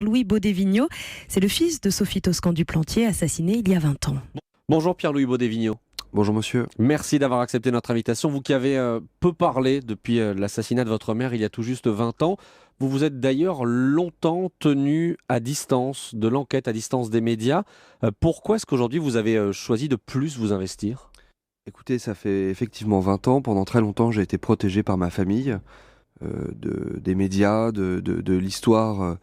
Louis Baudévignaud, c'est le fils de Sophie Toscan du Plantier, assassiné il y a 20 ans. Bonjour Pierre-Louis Baudévignaud. Bonjour monsieur. Merci d'avoir accepté notre invitation. Vous qui avez peu parlé depuis l'assassinat de votre mère il y a tout juste 20 ans. Vous vous êtes d'ailleurs longtemps tenu à distance de l'enquête, à distance des médias. Pourquoi est-ce qu'aujourd'hui vous avez choisi de plus vous investir ? Écoutez, ça fait effectivement 20 ans. Pendant très longtemps, j'ai été protégé par ma famille, des médias, de l'histoire,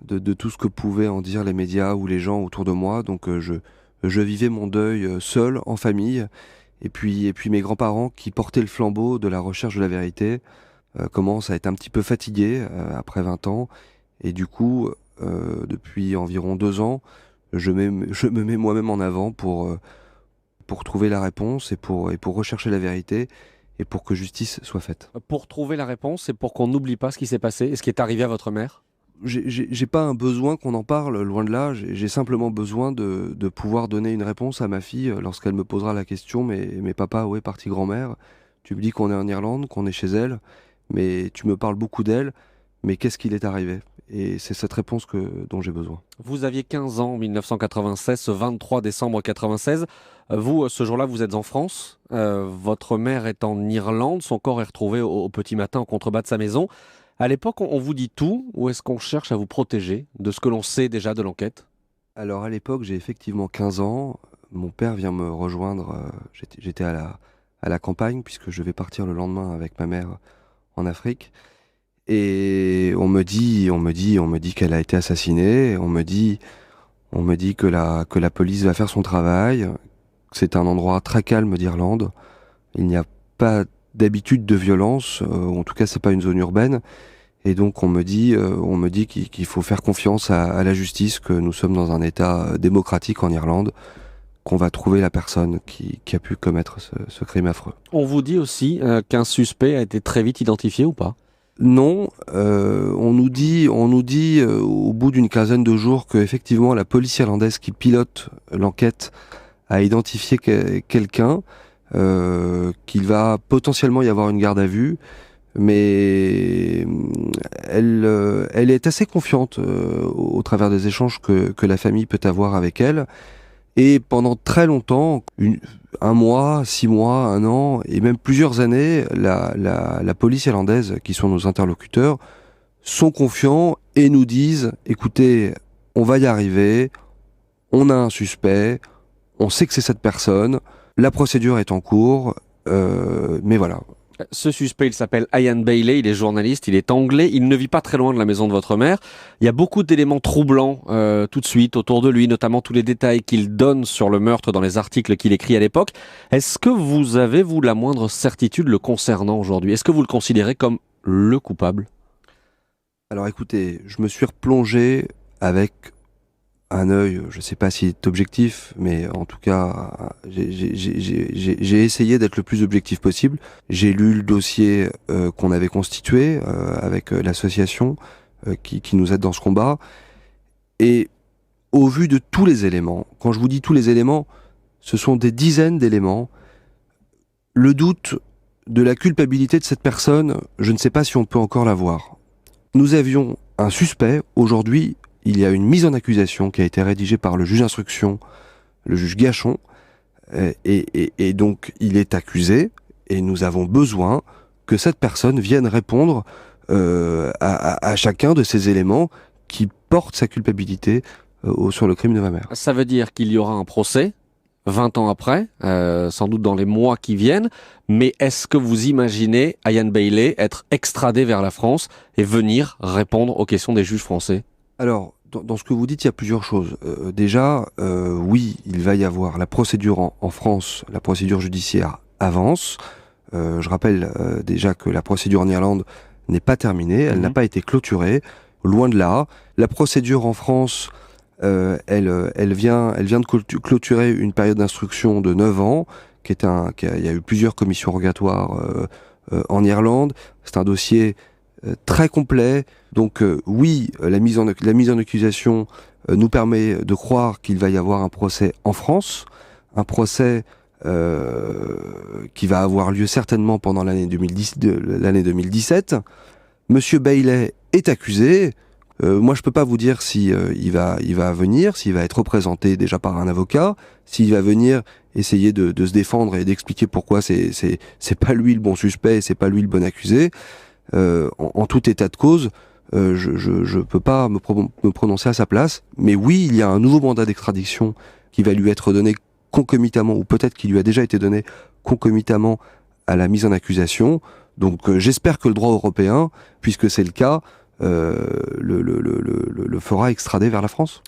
de tout ce que pouvaient en dire les médias ou les gens autour de moi. Donc je vivais mon deuil seul, en famille. Et puis mes grands-parents qui portaient le flambeau de la recherche de la vérité commencent à être un petit peu fatigués après 20 ans. Et du coup, depuis environ 2 ans, je me mets moi-même en avant pour trouver la réponse et pour rechercher la vérité et pour que justice soit faite. Pour trouver la réponse et pour qu'on n'oublie pas ce qui s'est passé et ce qui est arrivé à votre mère ? J'ai pas un besoin qu'on en parle, loin de là. J'ai simplement besoin de pouvoir donner une réponse à ma fille lorsqu'elle me posera la question. Mais papa, où est partie grand-mère? Tu me dis qu'on est en Irlande, qu'on est chez elle, mais tu me parles beaucoup d'elle. Mais qu'est-ce qu'il est arrivé? Et c'est cette réponse dont j'ai besoin. Vous aviez 15 ans en 1996, ce 23 décembre 96. Vous, ce jour-là, vous êtes en France. Votre mère est en Irlande. Son corps est retrouvé au petit matin en contrebas de sa maison. À l'époque, on vous dit tout, ou est-ce qu'on cherche à vous protéger de ce que l'on sait déjà de l'enquête ? Alors à l'époque, j'ai effectivement 15 ans. Mon père vient me rejoindre. J'étais à la campagne puisque je vais partir le lendemain avec ma mère en Afrique. Et on me dit qu'elle a été assassinée. On me dit que la police va faire son travail. C'est un endroit très calme d'Irlande. Il n'y a pas d'habitude de violence. En tout cas, c'est pas une zone urbaine. Et donc on me dit qu'il faut faire confiance à la justice, que nous sommes dans un État démocratique en Irlande, qu'on va trouver la personne qui a pu commettre ce crime affreux. On vous dit aussi qu'un suspect a été très vite identifié ou pas ? Non, on nous dit au bout d'une quinzaine de jours que effectivement la police irlandaise qui pilote l'enquête a identifié quelqu'un, qu'il va potentiellement y avoir une garde à vue, mais elle est assez confiante au travers des échanges que la famille peut avoir avec elle. Et pendant très longtemps, un mois, 6 mois, un an, et même plusieurs années, la police irlandaise, qui sont nos interlocuteurs, sont confiants et nous disent, écoutez, on va y arriver, on a un suspect, on sait que c'est cette personne, la procédure est en cours, mais voilà. Ce suspect, il s'appelle Ian Bailey, il est journaliste, il est anglais, il ne vit pas très loin de la maison de votre mère. Il y a beaucoup d'éléments troublants tout de suite autour de lui, notamment tous les détails qu'il donne sur le meurtre dans les articles qu'il écrit à l'époque. Est-ce que vous avez, vous, la moindre certitude le concernant aujourd'hui ? Est-ce que vous le considérez comme le coupable ? Alors écoutez, je me suis replongé avec un œil, je sais pas s'il est objectif, mais en tout cas, j'ai essayé d'être le plus objectif possible. J'ai lu le dossier qu'on avait constitué avec l'association qui nous aide dans ce combat. Et au vu de tous les éléments, quand je vous dis tous les éléments, ce sont des dizaines d'éléments. Le doute de la culpabilité de cette personne, je ne sais pas si on peut encore l'avoir. Nous avions un suspect. Aujourd'hui, il y a une mise en accusation qui a été rédigée par le juge d'instruction, le juge Gachon, et donc il est accusé, et nous avons besoin que cette personne vienne répondre à chacun de ces éléments qui portent sa culpabilité sur le crime de ma mère. Ça veut dire qu'il y aura un procès 20 ans après, sans doute dans les mois qui viennent, mais est-ce que vous imaginez Ian Bailey être extradé vers la France et venir répondre aux questions des juges français ? Alors, dans ce que vous dites, il y a plusieurs choses. Déjà, oui, il va y avoir la procédure en France, la procédure judiciaire avance. Je rappelle déjà que la procédure en Irlande n'est pas terminée, elle n'a pas été clôturée, loin de là. La procédure en France, elle vient de clôturer une période d'instruction de 9 ans, il y a eu plusieurs commissions rogatoires en Irlande. C'est un dossier très complet. Donc oui, la mise en accusation nous permet de croire qu'il va y avoir un procès en France, un procès qui va avoir lieu certainement pendant l'année 2017. Monsieur Bailey est accusé. Moi, je peux pas vous dire si il va venir, s'il va être représenté déjà par un avocat, s'il va venir essayer de se défendre et d'expliquer pourquoi c'est pas lui le bon suspect, c'est pas lui le bon accusé. En tout état de cause, je peux pas me prononcer à sa place. Mais oui, il y a un nouveau mandat d'extradiction qui va lui être donné concomitamment, ou peut-être qui lui a déjà été donné concomitamment à la mise en accusation. Donc j'espère que le droit européen, puisque c'est le cas, le fera extrader vers la France.